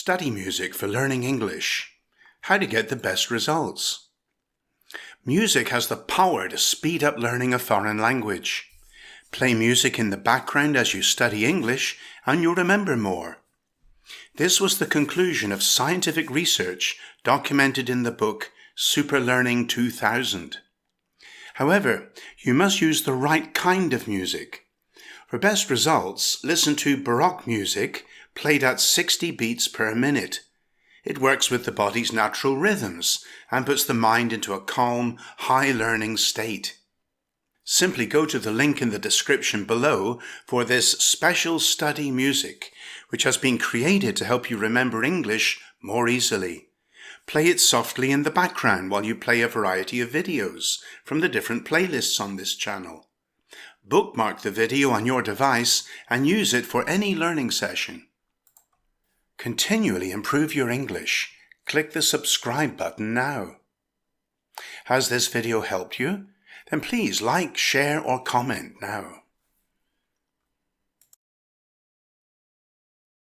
Study music for learning English. How to get the best results. Music has the power to speed up learning a foreign language. Play music in the background as you study English and you'll remember more. This was the conclusion of scientific research documented in the book Super Learning 2000. However, you must use the right kind of music. For best results, listen to Baroque music played at 60 beats per minute. It works with the body's natural rhythms and puts the mind into a calm, high-learning state. Simply go to the link in the description below for this special study music, which has been created to help you remember English more easily. Play it softly in the background while you play a variety of videos from the different playlists on this channel. Bookmark the video on your device and use it for any learning session. Continually improve your English. Click the subscribe button now. Has this video helped you? Then please like, share or comment now.